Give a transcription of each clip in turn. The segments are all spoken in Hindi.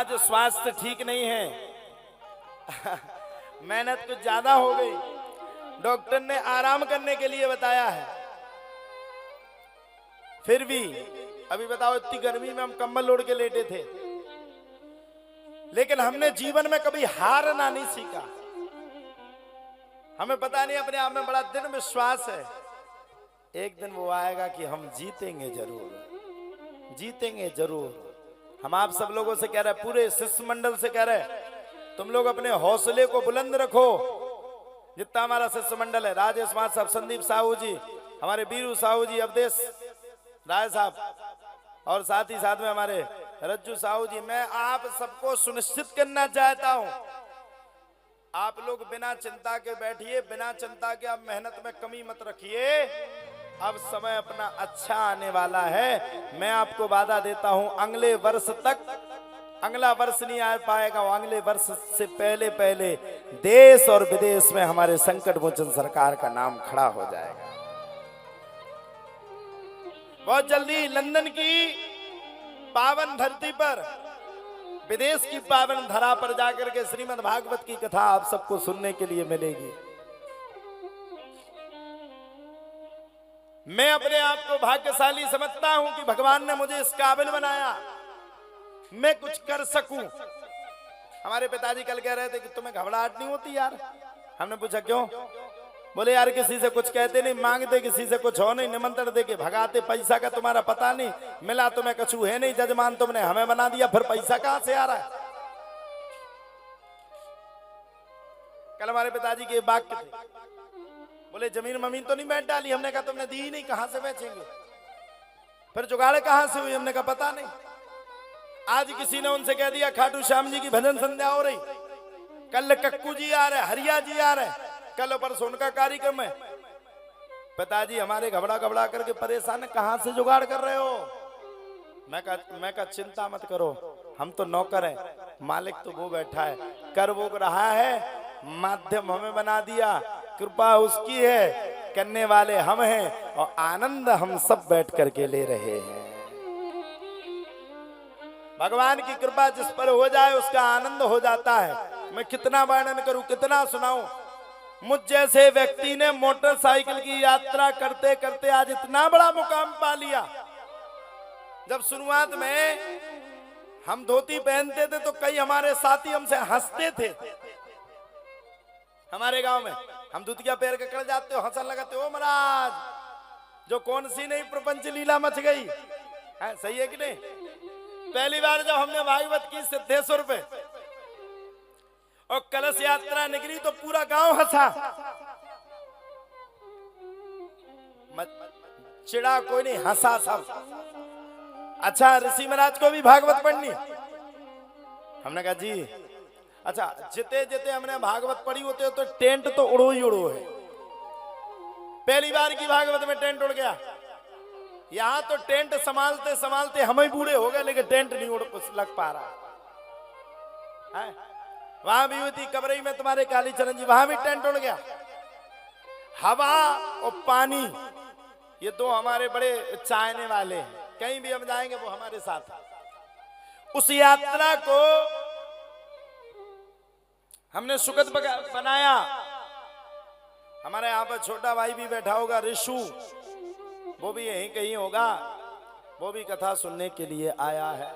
आज स्वास्थ्य ठीक नहीं है। मेहनत कुछ ज्यादा हो गई, डॉक्टर ने आराम करने के लिए बताया है। फिर भी अभी बताओ, इतनी गर्मी में हम कंबल ओढ़ के लेटे थे, लेकिन हमने जीवन में कभी हारना नहीं सीखा। हमें पता नहीं, अपने आप में बड़ा दृढ़ विश्वास है, एक दिन वो आएगा कि हम जीतेंगे जरूर, जीतेंगे जरूर। हम आप सब लोगों से कह रहे हैं, पूरे शिष्य मंडल से कह रहे हैं, तुम लोग अपने हौसले को बुलंद रखो। जितना हमारा शिष्य मंडल है, राजेश मां साहब, संदीप साहू जी, हमारे बीरू साहू जी, अवधेश राय साहब, और साथ ही साथ में हमारे रज्जू साहू जी, मैं आप सबको सुनिश्चित करना चाहता हूं, आप लोग बिना चिंता के बैठिए, बिना चिंता के आप मेहनत में कमी मत रखिए। अब समय अपना अच्छा आने वाला है। मैं आपको वादा देता हूं, अगले वर्ष तक, अगला वर्ष नहीं आ पाएगा, वो अगले वर्ष से पहले पहले देश और विदेश में हमारे संकट मोचन सरकार का नाम खड़ा हो जाएगा। बहुत जल्दी लंदन की पावन धरती पर, विदेश की पावन धरा पर जाकर के श्रीमद् भागवत की कथा आप सबको सुनने के लिए मिलेगी। मैं अपने आप को भाग्यशाली समझता हूं कि भगवान ने मुझे इस काबिल बनाया, मैं कुछ कर सकूं। हमारे पिताजी कल कह रहे थे कि तुम्हें घबराहट नहीं होती यार। हमने पूछा क्यों? बोले यार किसी से कुछ कहते नहीं, मांगते किसी से कुछ हो नहीं, निमंत्रण देके भगाते, पैसा का तुम्हारा पता नहीं, मिला तुम्हें कछु है नहीं, जजमान तुमने हमें बना दिया, फिर पैसा कहां से आ रहा है? कल हमारे पिताजी के वाक्य थे, बोले जमीन ममीन तो नहीं बैठ डाली? हमने कहा तुमने दी ही नहीं, कहां से बेचेंगे? फिर जुगाड़ कहां से हुई? हमने कहा पता नहीं। आज किसी ने उनसे कह दिया खाटू श्याम जी की भजन संध्या हो रही, कल कक्कू जी आ रहे, हरिया जी आ रहे, कल परसों उनका कार्यक्रम है। पिताजी हमारे घबरा घबरा करके परेशान है, कहां से जुगाड़ कर रहे हो? मैं कहा चिंता मत करो, हम तो नौकर हैं, मालिक तो वो बैठा है, कर वो रहा है, माध्यम हमें बना दिया, कृपा उसकी है, करने वाले हम हैं, और आनंद हम सब बैठ करके ले रहे हैं। भगवान की कृपा जिस पर हो जाए उसका आनंद हो जाता है। मैं कितना वर्णन करूं, कितना सुनाऊं। मुझ जैसे व्यक्ति ने मोटरसाइकिल की यात्रा करते करते आज इतना बड़ा मुकाम पा लिया। जब शुरुआत में हम धोती पहनते थे तो कई हमारे साथी हमसे हंसते थे। हमारे गांव में हम धुतिया पैर के कड़ जाते हो, हंसन लगाते हो, महाराज जो कौन सी नई प्रपंच लीला मच गई है, सही है कि नहीं? पहली बार जब हमने भागवत की सिद्धेश्वर पे और कलश यात्रा निकली तो पूरा गांव हंसा, चिड़ा कोई नहीं, हंसा सब। अच्छा ऋषि महाराज को भी भागवत पढ़नी? हमने कहा जी। अच्छा जिते जिते हमने भागवत पढ़ी होते तो टेंट तो उड़ो ही उड़ो है। पहली बार की भागवत में टेंट उड़ गया। यहां तो टेंट संभालते संभालते हम ही बूढ़े हो गए, लेकिन टेंट नहीं उड़ लग पा रहा है। वहां भी हुई थी कबरई में तुम्हारे कालीचरण जी, वहां भी टेंट उड़ गया। हवा और पानी ये दो हमारे बड़े चाहने वाले हैं, कहीं भी हम जाएंगे वो हमारे साथ। उस यात्रा को हमने सुखद बनाया। हमारे यहाँ पर छोटा भाई भी बैठा होगा, ऋषु, वो भी यहीं कहीं होगा, वो भी कथा सुनने के लिए आया है।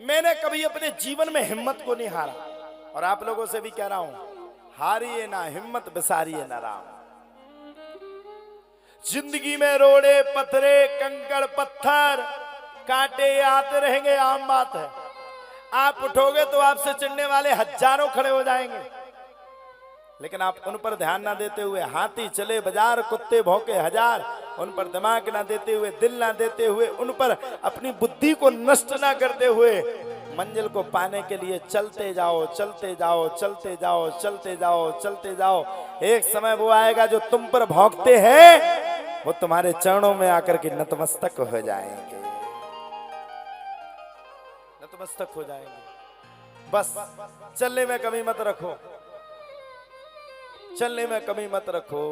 मैंने कभी अपने जीवन में हिम्मत को नहीं हारा, और आप लोगों से भी कह रहा हूं, हारिए ना हिम्मत, बिसारिए ना राम। जिंदगी में रोड़े पत्थरे, कंकड़ पत्थर, कांटे आते रहेंगे, आम बात है। आप उठोगे तो आपसे चिढ़ने वाले हजारों खड़े हो जाएंगे, लेकिन आप उन पर ध्यान ना देते हुए, हाथी चले बाजार, कुत्ते भौंके हजार, उन पर दिमाग ना देते हुए, दिल ना देते हुए, उन पर अपनी बुद्धि को नष्ट ना करते हुए, मंजिल को पाने के लिए चलते जाओ, चलते जाओ, चलते जाओ, चलते जाओ, चलते जाओ। एक समय वो आएगा जो तुम पर भौंकते हैं, वो तुम्हारे चरणों में आकर के नतमस्तक हो जाएंगे, नतमस्तक हो जाएंगे। बस चलने में कमी मत रखो, चलने में कमी मत रखो।